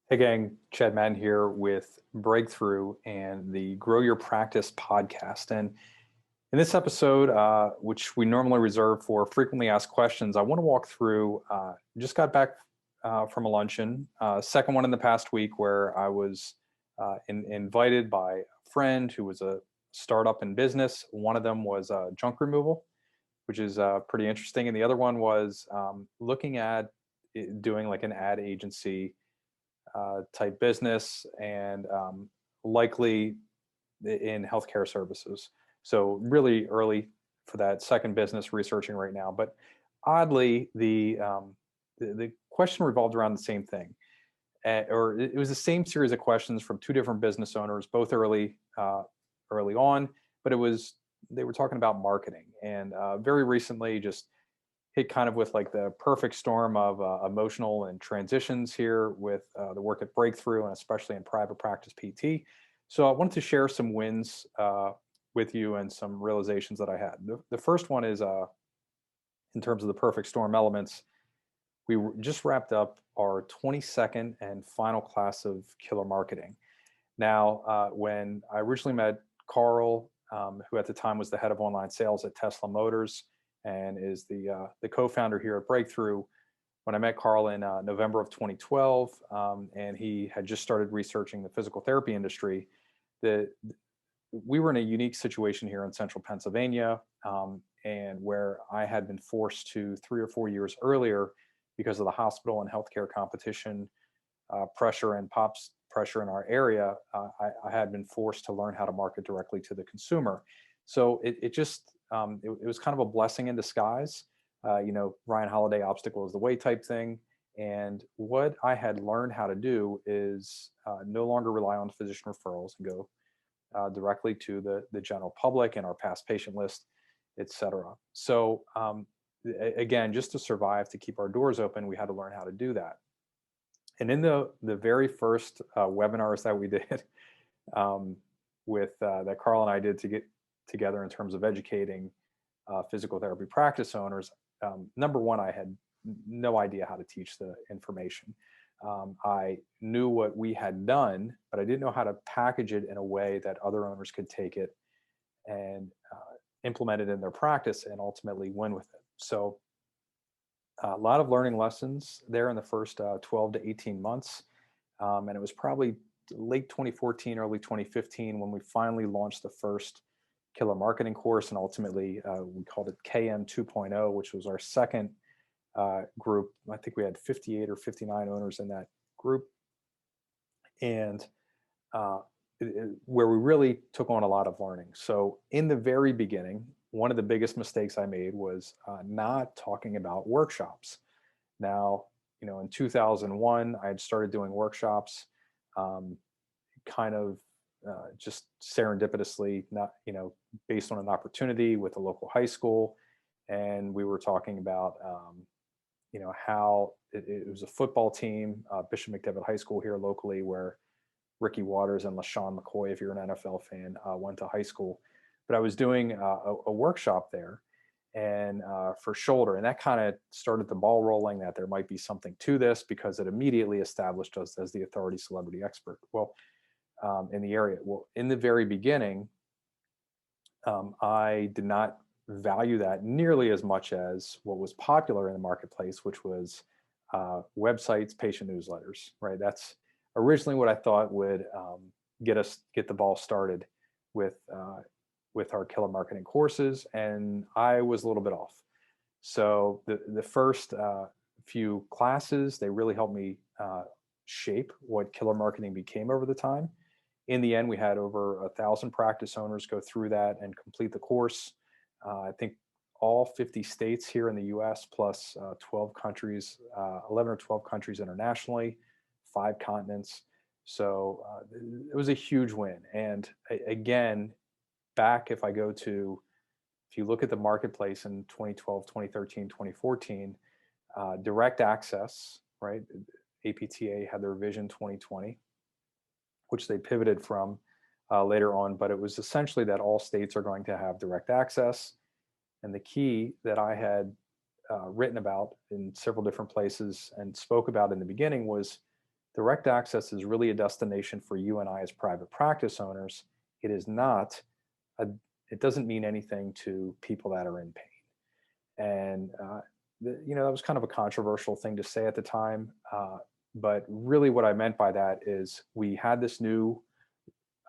Hey gang, Chad Madden here with Breakthrough and the Grow Your Practice podcast. And in this episode, which we normally reserve for frequently asked questions, I want to walk through, just got back from a luncheon, second one in the past week where I was invited by a friend who was a startup in business. One of them was junk removal, which is pretty interesting. And the other one was looking at doing like an ad agency type business and likely in healthcare services. So really early for that second business researching right now. But oddly, the question revolved around the same thing, or it was the same series of questions from two different business owners, both early on. But they were talking about marketing and very recently just hit kind of with like the perfect storm of emotional and transitions here with the work at Breakthrough and especially in private practice PT. So I wanted to share some wins with you and some realizations that I had. The first one is in terms of the perfect storm elements, we just wrapped up our 22nd and final class of killer marketing. Now, when I originally met Carl, who at the time was the head of online sales at Tesla Motors, and is the co-founder here at Breakthrough. When I met Carl in November of 2012, and he had just started researching the physical therapy industry, we were in a unique situation here in central Pennsylvania, and where I had been forced to 3 or 4 years earlier because of the hospital and healthcare competition pressure and POPs pressure in our area, I had been forced to learn how to market directly to the consumer. So it was kind of a blessing in disguise. Ryan Holiday obstacle is the way type thing. And what I had learned how to do is no longer rely on physician referrals and go directly to the general public and our past patient list, et cetera. So again, just to survive, to keep our doors open, we had to learn how to do that. And in the very first webinars that we did that Carl and I did to get together in terms of educating physical therapy practice owners, number one, I had no idea how to teach the information. I knew what we had done, but I didn't know how to package it in a way that other owners could take it and implement it in their practice and ultimately win with it. So a lot of learning lessons there in the first 12 to 18 months. And it was probably late 2014, early 2015 when we finally launched the first killer marketing course. And ultimately, we called it KM 2.0, which was our second group. I think we had 58 or 59 owners in that group. And where we really took on a lot of learning. So in the very beginning, one of the biggest mistakes I made was not talking about workshops. Now, in 2001, I had started doing workshops, kind of just serendipitously, not, based on an opportunity with a local high school. And we were talking about, how it was a football team, Bishop McDevitt High School here locally, where Ricky Waters and LaShawn McCoy, if you're an NFL fan, went to high school. But I was doing a workshop there and for shoulder, and that kind of started the ball rolling that there might be something to this because it immediately established us as the authority celebrity expert. Well, in the area. Well, in the very beginning, I did not value that nearly as much as what was popular in the marketplace, which was websites, patient newsletters, right? That's originally what I thought would get the ball started with our killer marketing courses, and I was a little bit off. So the first few classes, they really helped me shape what killer marketing became over the time. In the end, we had over 1,000 practice owners go through that and complete the course. I think all 50 states here in the US, plus 12 countries, 11 or 12 countries internationally, 5 continents. So it was a huge win. And again, if you look at the marketplace in 2012, 2013, 2014, direct access, right? APTA had their Vision 2020, which they pivoted from later on, but it was essentially that all states are going to have direct access. And the key that I had written about in several different places and spoke about in the beginning was direct access is really a destination for you and I as private practice owners. It is not it doesn't mean anything to people that are in pain. And that was kind of a controversial thing to say at the time. But really, what I meant by that is we had this new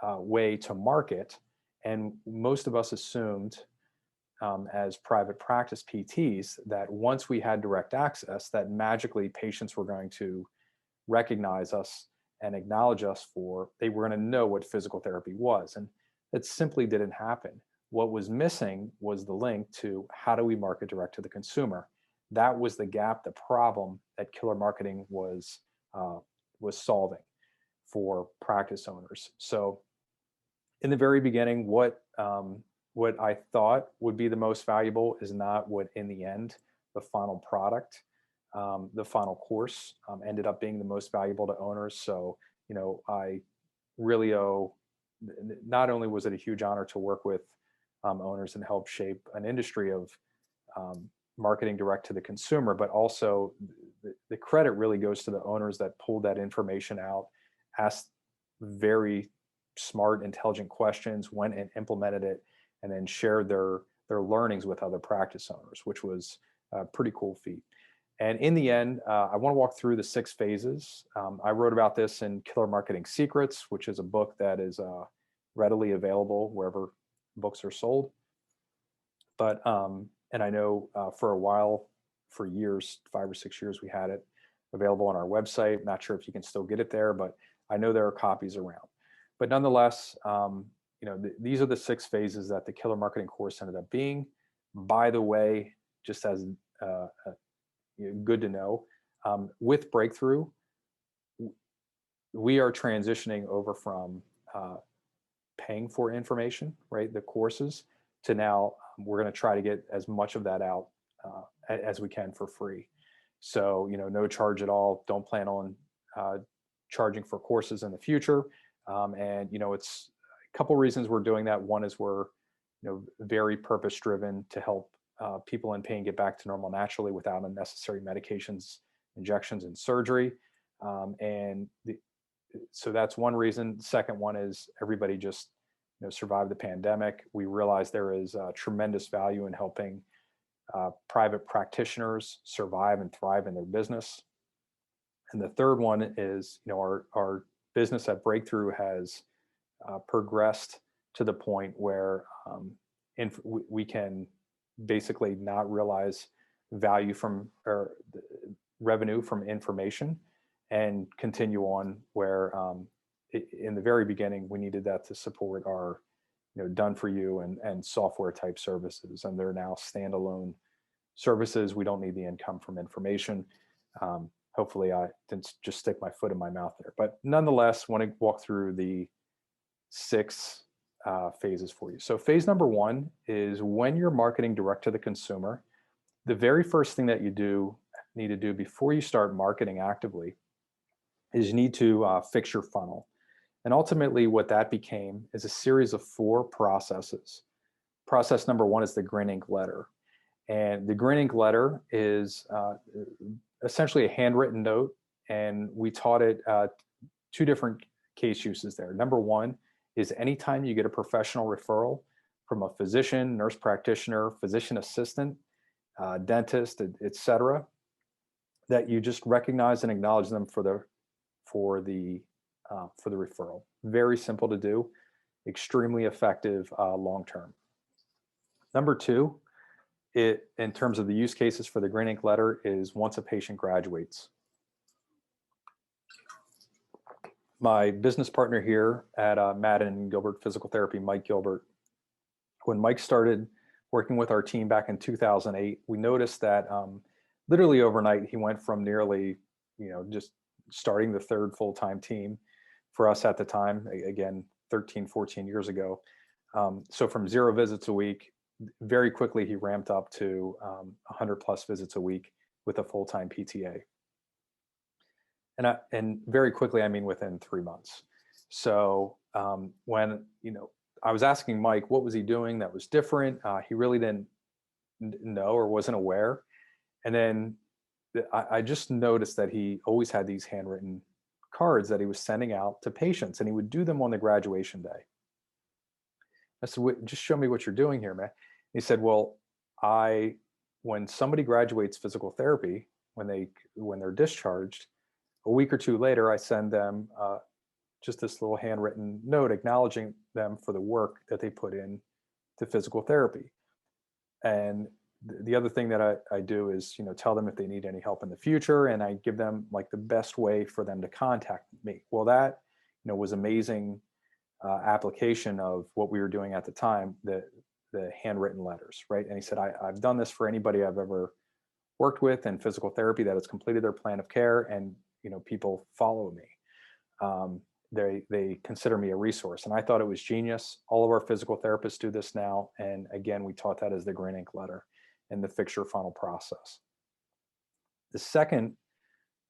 way to market, and most of us assumed, as private practice PTs, that once we had direct access, that magically patients were going to recognize us and acknowledge us they were going to know what physical therapy was. And that simply didn't happen. What was missing was the link to how do we market direct to the consumer. That was the gap, the problem that killer marketing was solving for practice owners. So in the very beginning, what I thought would be the most valuable is not what in the end, the final product, the final course ended up being the most valuable to owners. So, I really owe, not only was it a huge honor to work with owners and help shape an industry of marketing direct to the consumer, but also the credit really goes to the owners that pulled that information out, asked very smart, intelligent questions, went and implemented it, and then shared their learnings with other practice owners, which was a pretty cool feat. And in the end, I want to walk through the 6 phases. I wrote about this in Killer Marketing Secrets, which is a book that is readily available wherever books are sold. But, and I know for a while, for years, 5 or 6 years, we had it available on our website. Not sure if you can still get it there, but I know there are copies around. But nonetheless, these are the 6 phases that the Killer Marketing course ended up being. By the way, just as good to know, with Breakthrough, we are transitioning over from paying for information, right, the courses, to now we're going to try to get as much of that out as we can for free. So, no charge at all. Don't plan on charging for courses in the future. And, it's a couple reasons we're doing that. One is we're, very purpose driven to help people in pain get back to normal naturally without unnecessary medications, injections, and surgery. So that's one reason. The second one is everybody just survived the pandemic. We realize there is tremendous value in helping private practitioners survive and thrive in their business. And the third one is, our business at Breakthrough has progressed to the point where we can basically not realize value from or revenue from information and continue on where in the very beginning we needed that to support our done for you and software type services, and they're now standalone services. We don't need the income from information. Hopefully I didn't just stick my foot in my mouth there, but nonetheless want to walk through the 6 phases for you. So phase number 1 is when you're marketing direct to the consumer, the very first thing that you need to do before you start marketing actively is you need to fix your funnel. And ultimately what that became is a series of 4 processes. Process number 1 is the green ink letter. And the green ink letter is essentially a handwritten note. And we taught it 2 different case uses there. Number 1 is anytime you get a professional referral from a physician, nurse practitioner, physician assistant, dentist, etc., that you just recognize and acknowledge them for the referral. Very simple to do, extremely effective long term. Number 2, in terms of the use cases for the green ink letter, is once a patient graduates. My business partner here at Madden Gilbert Physical Therapy, Mike Gilbert, when Mike started working with our team back in 2008, we noticed that literally overnight, he went from nearly, just starting the 3rd full-time team for us at the time, again, 13, 14 years ago. So from 0 visits a week, very quickly he ramped up to 100 plus visits a week with a full-time PTA. And very quickly, I mean within 3 months. So when I was asking Mike what was he doing that was different, he really didn't know or wasn't aware. And then I just noticed that he always had these handwritten cards that he was sending out to patients, and he would do them on the graduation day. I said, just show me what you're doing here, man. He said, well, when somebody graduates physical therapy, when they're discharged, a week or two later, I send them just this little handwritten note acknowledging them for the work that they put in to physical therapy. And the other thing that I do is, tell them if they need any help in the future, and I give them like the best way for them to contact me. Well, that, was amazing application of what we were doing at the time, the handwritten letters, right? And he said, I've done this for anybody I've ever worked with in physical therapy that has completed their plan of care, and people follow me. They consider me a resource, and I thought it was genius. All of our physical therapists do this now, and again, we taught that as the green ink letter in the fixture funnel process. The second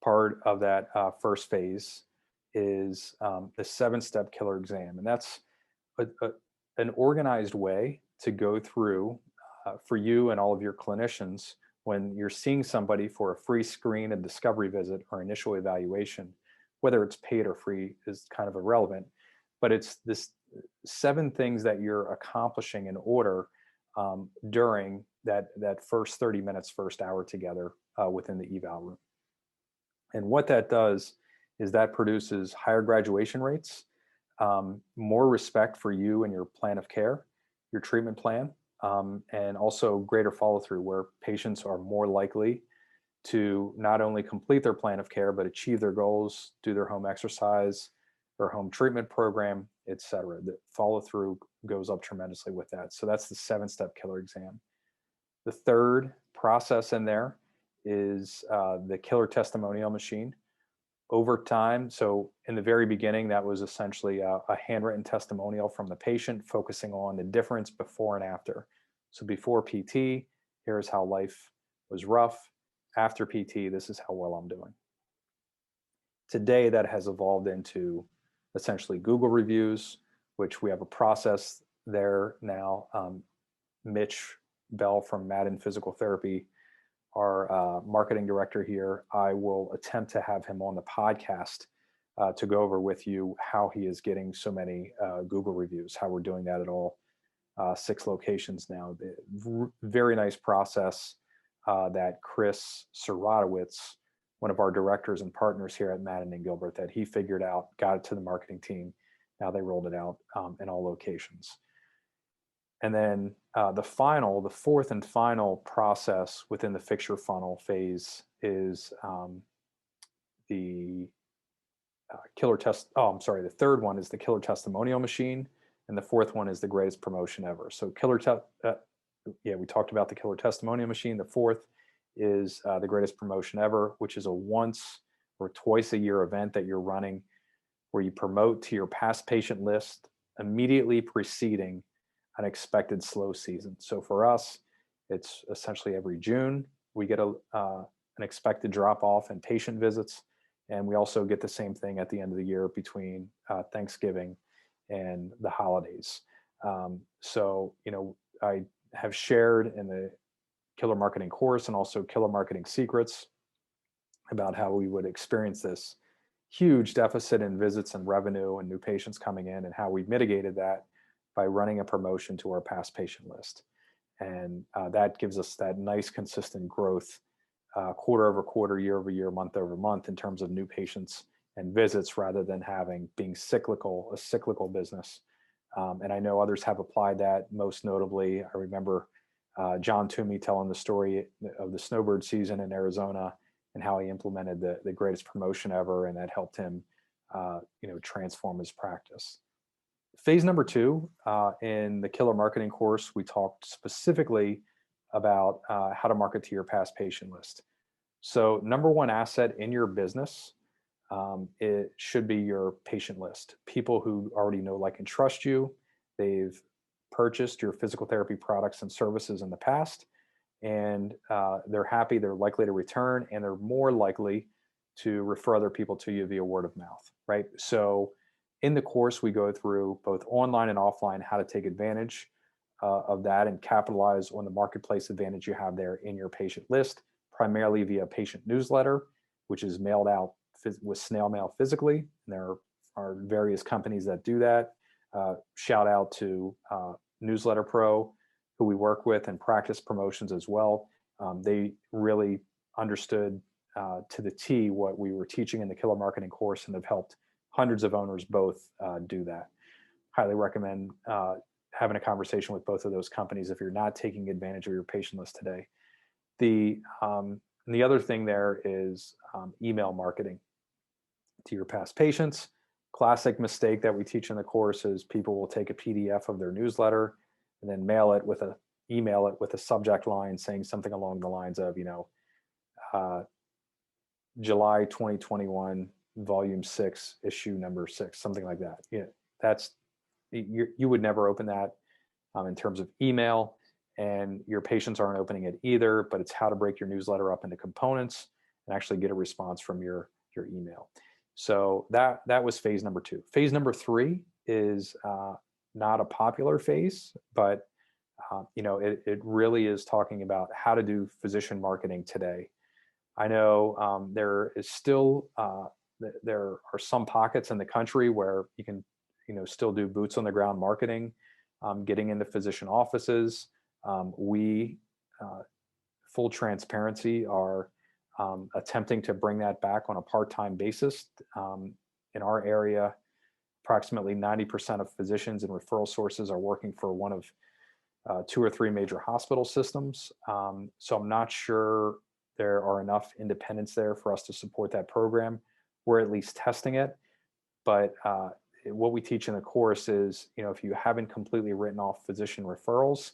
part of that first phase is the 7-step killer exam, and that's an organized way to go through for you and all of your clinicians when you're seeing somebody for a free screen, a discovery visit, or initial evaluation. Whether it's paid or free is kind of irrelevant, but it's this 7 things that you're accomplishing in order during that first 30 minutes, first hour together within the eval room. And what that does is that produces higher graduation rates, more respect for you and your plan of care, your treatment plan, and also greater follow through, where patients are more likely to not only complete their plan of care, but achieve their goals, do their home exercise, their home treatment program, et cetera. The follow through goes up tremendously with that. So that's the 7-step killer exam. The third process in there is the killer testimonial machine. Over time, so in the very beginning, that was essentially a handwritten testimonial from the patient, focusing on the difference before and after. So before PT, here's how life was rough. After PT, this is how well I'm doing. Today, that has evolved into essentially Google reviews, which we have a process there now. Mitch Bell from Madden Physical Therapy, our marketing director here, I will attempt to have him on the podcast to go over with you how he is getting so many Google reviews, how we're doing that at all 6 locations now. Very nice process that Chris Siratowicz, one of our directors and partners here at Madden and Gilbert, that he figured out, got it to the marketing team. Now they rolled it out in all locations. And then the 4th and final process within the fixture funnel phase is the killer test. Oh, I'm sorry. The third one is the killer testimonial machine, and the 4th one is the greatest promotion ever. So we talked about the killer testimonial machine. The 4th is the greatest promotion ever, which is a once or twice a year event that you're running where you promote to your past patient list immediately preceding an expected slow season. So for us, it's essentially every June, we get an expected drop off in patient visits. And we also get the same thing at the end of the year between Thanksgiving and the holidays. So, I have shared in the Killer Marketing course and also Killer Marketing Secrets about how we would experience this huge deficit in visits and revenue and new patients coming in, and how we mitigated that by running a promotion to our past patient list. And that gives us that nice consistent growth quarter over quarter, year over year, month over month in terms of new patients and visits, rather than being a cyclical business. And I know others have applied that. Most notably, I remember John Toomey telling the story of the snowbird season in Arizona and how he implemented the greatest promotion ever, and that helped him transform his practice. Phase number 2 in the Killer Marketing course, we talked specifically about how to market to your past patient list. So number 1 asset in your business, it should be your patient list. People who already know, like, and trust you. They've purchased your physical therapy products and services in the past, and they're happy, they're likely to return, and they're more likely to refer other people to you via word of mouth, right? So in the course, we go through both online and offline how to take advantage of that and capitalize on the marketplace advantage you have there in your patient list, primarily via patient newsletter, which is mailed out with snail mail physically. And there are various companies that do that. Shout out to Newsletter Pro, who we work with, and Practice Promotions as well. They really understood to the T what we were teaching in the Killer Marketing course, and have helped hundreds of owners both do that. Highly recommend having a conversation with both of those companies if you're not taking advantage of your patient list today. The other thing there is email marketing to your past patients. Classic mistake that we teach in the course is people will take a PDF of their newsletter and then email it with a subject line saying something along the lines of, July 2021, volume 6, issue number 6, something like that. You would never open that in terms of email, and your patients aren't opening it either, but it's how to break your newsletter up into components and actually get a response from your email. So that was phase number 2. Phase number 3 is not a popular phase, but it really is talking about how to do physician marketing today. I know there is still there are some pockets in the country where you can still do boots on the ground marketing, getting into physician offices. We, full transparency, are attempting to bring that back on a part-time basis. In our area, approximately 90% of physicians and referral sources are working for one of 2 or 3 major hospital systems. So I'm not sure there are enough independents there for us to support that program. We're at least testing it. But what we teach in the course is, if you haven't completely written off physician referrals,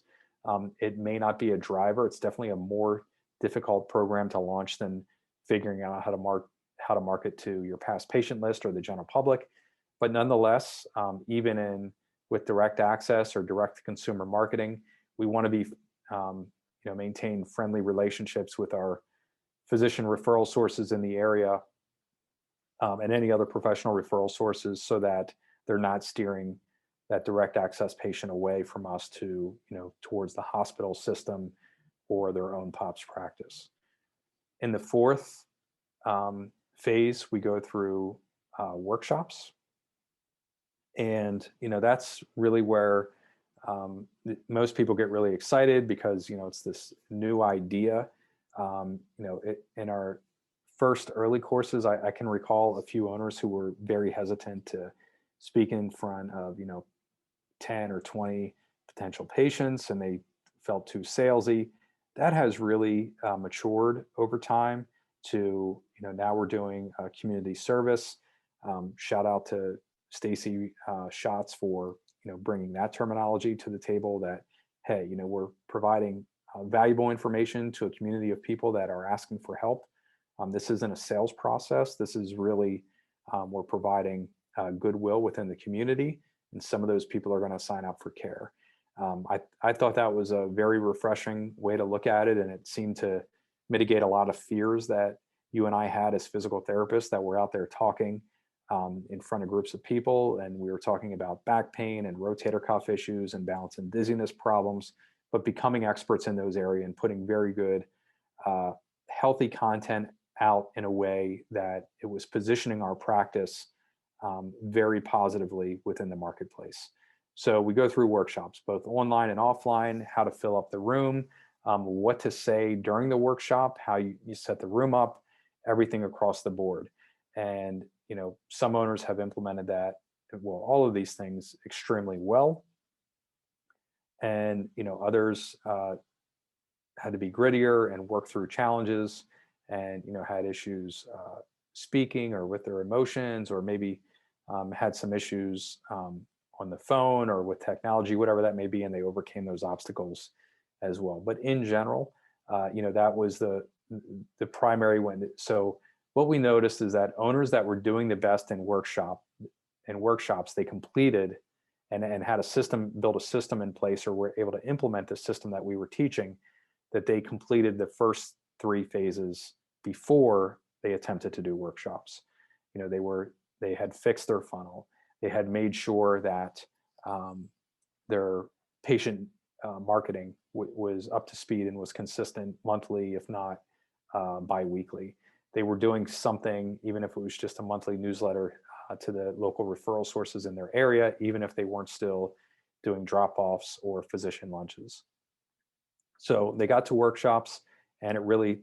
it may not be a driver. It's definitely a more difficult program to launch than figuring out how to market to your past patient list or the general public. But nonetheless, even with direct access or direct consumer marketing, we want to be maintain friendly relationships with our physician referral sources in the area, and any other professional referral sources, so that they're not steering that direct access patient away from us to, towards the hospital system or their own POPs practice. In the 4th phase, we go through workshops. And, that's really where most people get really excited, because, it's this new idea. In our first early courses, I can recall a few owners who were very hesitant to speak in front of 10 or 20 potential patients, and they felt too salesy. That has really matured over time to now we're doing community service. Shout out to Stacy Schatz for bringing that terminology to the table, that hey, we're providing valuable information to a community of people that are asking for help. This isn't a sales process. This is really, we're providing goodwill within the community, and some of those people are going to sign up for care. I thought that was a very refreshing way to look at it, and it seemed to mitigate a lot of fears that you and I had as physical therapists that were out there talking in front of groups of people, and we were talking about back pain and rotator cuff issues and balance and dizziness problems, but becoming experts in those areas and putting very good, healthy content out in a way that it was positioning our practice very positively within the marketplace. So we go through workshops, both online and offline, how to fill up the room, what to say during the workshop, how you set the room up, everything across the board. And, some owners have implemented that, well, all of these things extremely well. And, others had to be grittier and work through challenges, and, had issues speaking or with their emotions, or maybe had some issues on the phone or with technology, whatever that may be, and they overcame those obstacles as well. But in general, that was the primary one. So what we noticed is that owners that were doing the best in workshops, they completed and had built a system in place, or were able to implement the system that we were teaching, that they completed the first 3 phases before they attempted to do workshops. They had fixed their funnel. They had made sure that their patient marketing was up to speed and was consistent monthly, if not bi-weekly. they were doing something, even if it was just a monthly newsletter to the local referral sources in their area, even if they weren't still doing drop-offs or physician lunches. So they got to workshops, and it really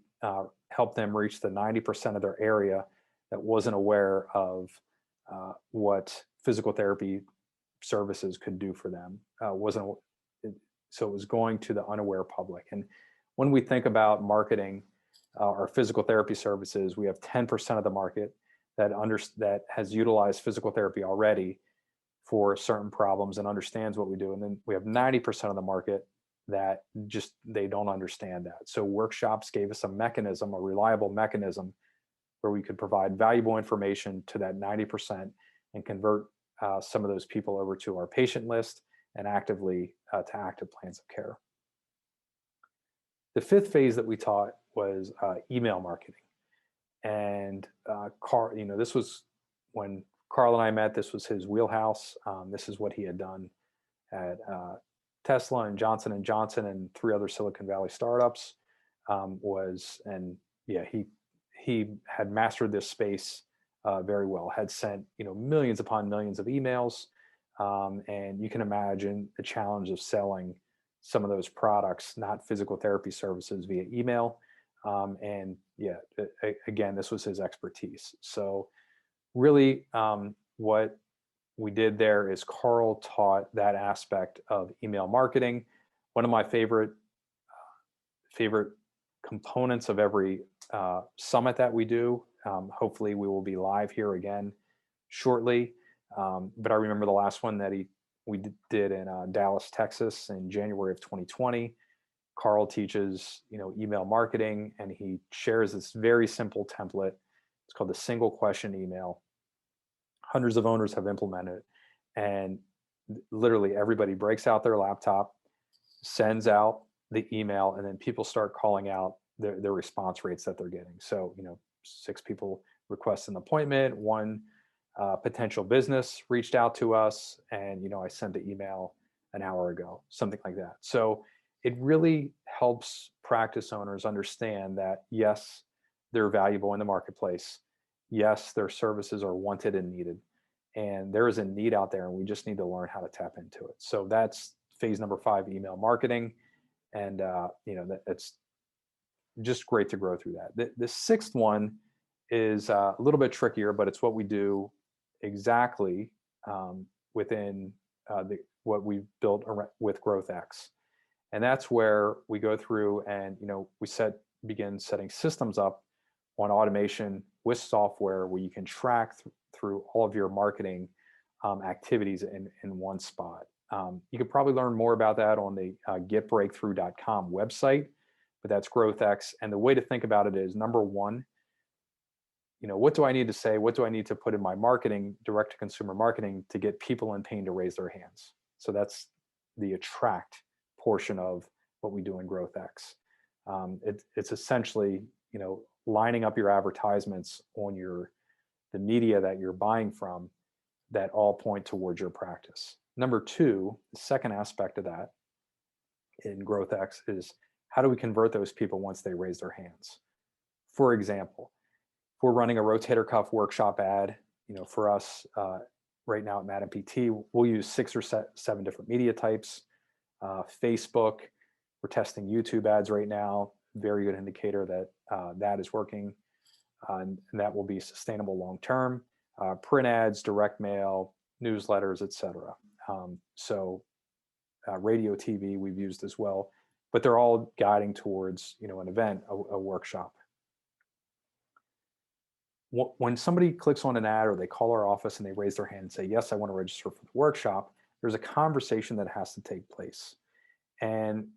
helped them reach the 90% of their area that wasn't aware of what physical therapy services could do for them. So it was going to the unaware public. And when we think about marketing our physical therapy services, we have 10% of the market that has utilized physical therapy already for certain problems and understands what we do. And then we have 90% of the market that just, they don't understand that. So workshops gave us a mechanism, a reliable mechanism, where we could provide valuable information to that 90% and convert some of those people over to our patient list and actively to active plans of care. The fifth phase that we taught was email marketing. And Carl, this was when Carl and I met. This was his wheelhouse. This is what he had done at Tesla and Johnson & Johnson and 3 other Silicon Valley startups. He had mastered this space very well, had sent millions upon millions of emails. And you can imagine the challenge of selling some of those products, not physical therapy services, via email. Again, this was his expertise. So really what we did there is Carl taught that aspect of email marketing. One of my favorite components of every summit that we do. Hopefully we will be live here again shortly. But I remember the last one that we did in Dallas, Texas in January of 2020. Carl teaches, email marketing, and he shares this very simple template. It's called the single question email. Hundreds of owners have implemented it, and literally everybody breaks out their laptop, sends out the email, and then people start calling out their response rates that they're getting. So, 6 people request an appointment, 1 potential business reached out to us, and I sent the email an hour ago, something like that. So it really helps practice owners understand that, yes, they're valuable in the marketplace. Yes, their services are wanted and needed, and there is a need out there, and we just need to learn how to tap into it. So that's phase number 5, email marketing. And that's just great to grow through that. The 6th one is a little bit trickier, but it's what we do exactly within what we've built with GrowthX. And that's where we go through and we begin setting systems up on automation with software where you can track through all of your marketing activities in one spot. You could probably learn more about that on the getbreakthrough.com website, but that's GrowthX. And the way to think about it is, number 1, what do I need to say? What do I need to put in my marketing, direct to consumer marketing, to get people in pain to raise their hands? So that's the attract portion of what we do in GrowthX. It's essentially, lining up your advertisements on the media that you're buying from that all point towards your practice. Number 2, the second aspect of that in GrowthX is, how do we convert those people once they raise their hands? For example, if we're running a rotator cuff workshop ad, for us right now at Madden PT, we'll use 6 or 7 different media types. Facebook, we're testing YouTube ads right now. Very good indicator that that is working, and that will be sustainable long term. Print ads, direct mail, newsletters, etc. Radio, TV we've used as well, but they're all guiding towards an event, a workshop. When somebody clicks on an ad or they call our office and they raise their hand and say, yes, I want to register for the workshop, there's a conversation that has to take place. And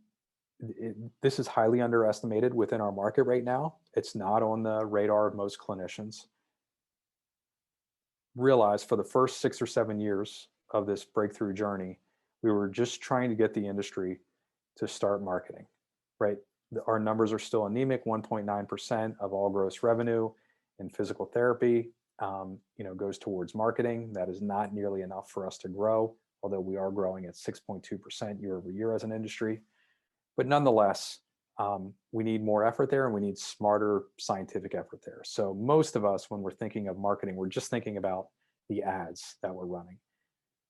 this is highly underestimated within our market right now. It's not on the radar of most clinicians. Realize for the first 6 or 7 years of this breakthrough journey, we were just trying to get the industry to start marketing, right? Our numbers are still anemic. 1.9% of all gross revenue in physical therapy, goes towards marketing. That is not nearly enough for us to grow, although we are growing at 6.2% year over year as an industry. But nonetheless, We need more effort there, and we need smarter scientific effort there. So most of us, when we're thinking of marketing, we're just thinking about the ads that we're running.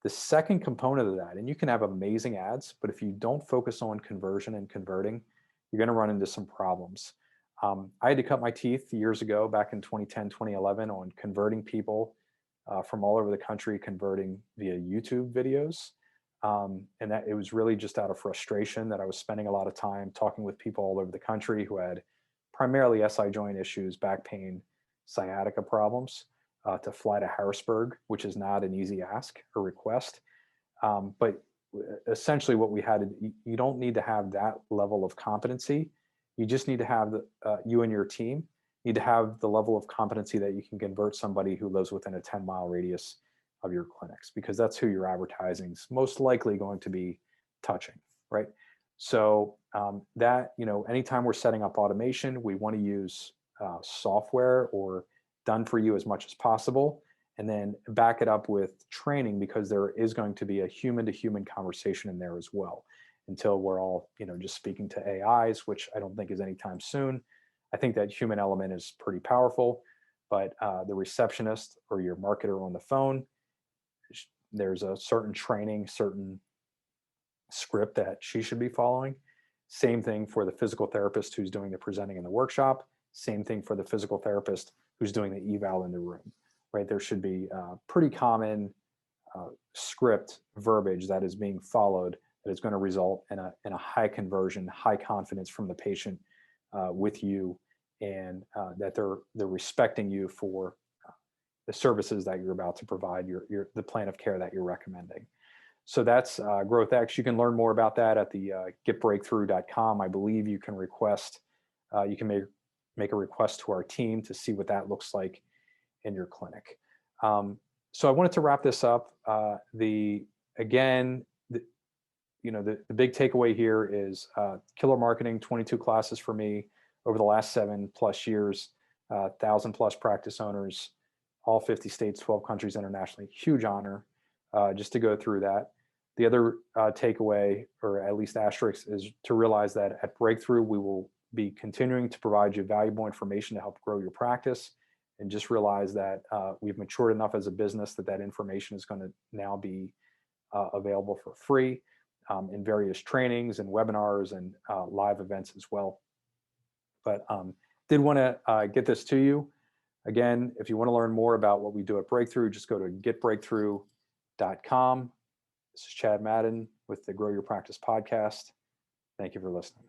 The second component of that, and you can have amazing ads, but if you don't focus on conversion and converting, you're going to run into some problems. I had to cut my teeth years ago, back in 2010, 2011, on converting people from all over the country, converting via YouTube videos. And that it was really just out of frustration that I was spending a lot of time talking with people all over the country who had primarily SI joint issues, back pain, sciatica problems, to fly to Harrisburg, which is not an easy ask or request. But essentially what we had, you don't need to have that level of competency. You just need to have you and your team need to have the level of competency that you can convert somebody who lives within a 10-mile radius of your clinics, because that's who your advertising is most likely going to be touching, right? So that, anytime we're setting up automation, we want to use software or done for you as much as possible, and then back it up with training, because there is going to be a human to human conversation in there as well, until we're all, just speaking to AIs, which I don't think is anytime soon. I think that human element is pretty powerful, but the receptionist or your marketer on the phone, there's a certain training, certain script that she should be following. Same thing for the physical therapist who's doing the presenting in the workshop. Same thing for the physical therapist who's doing the eval in the room, right? There should be pretty common script verbiage that is being followed that is going to result in a high conversion, high confidence from the patient with you, and that they're respecting you for the services that you're about to provide, the plan of care that you're recommending. So that's GrowthX. You can learn more about that at the getbreakthrough.com. I believe you can request, you can make a request to our team to see what that looks like in your clinic. So I wanted to wrap this up. The big takeaway here is killer marketing, 22 classes for me over the last 7+ years, 1,000+ practice owners, all 50 states, 12 countries internationally. Huge honor just to go through that. The other takeaway, or at least asterisk, is to realize that at Breakthrough, we will be continuing to provide you valuable information to help grow your practice. And just realize that we've matured enough as a business that information is going to now be available for free in various trainings and webinars and live events as well. But did want to get this to you. Again, if you want to learn more about what we do at Breakthrough, just go to getbreakthrough.com. This is Chad Madden with the Grow Your Practice podcast. Thank you for listening.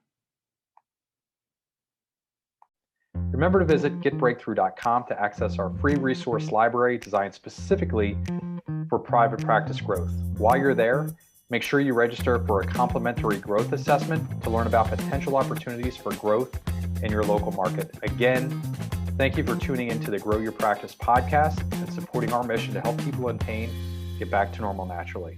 Remember to visit getbreakthrough.com to access our free resource library designed specifically for private practice growth. While you're there, make sure you register for a complimentary growth assessment to learn about potential opportunities for growth in your local market. Again, thank you for tuning into the Grow Your Practice podcast and supporting our mission to help people in pain get back to normal naturally.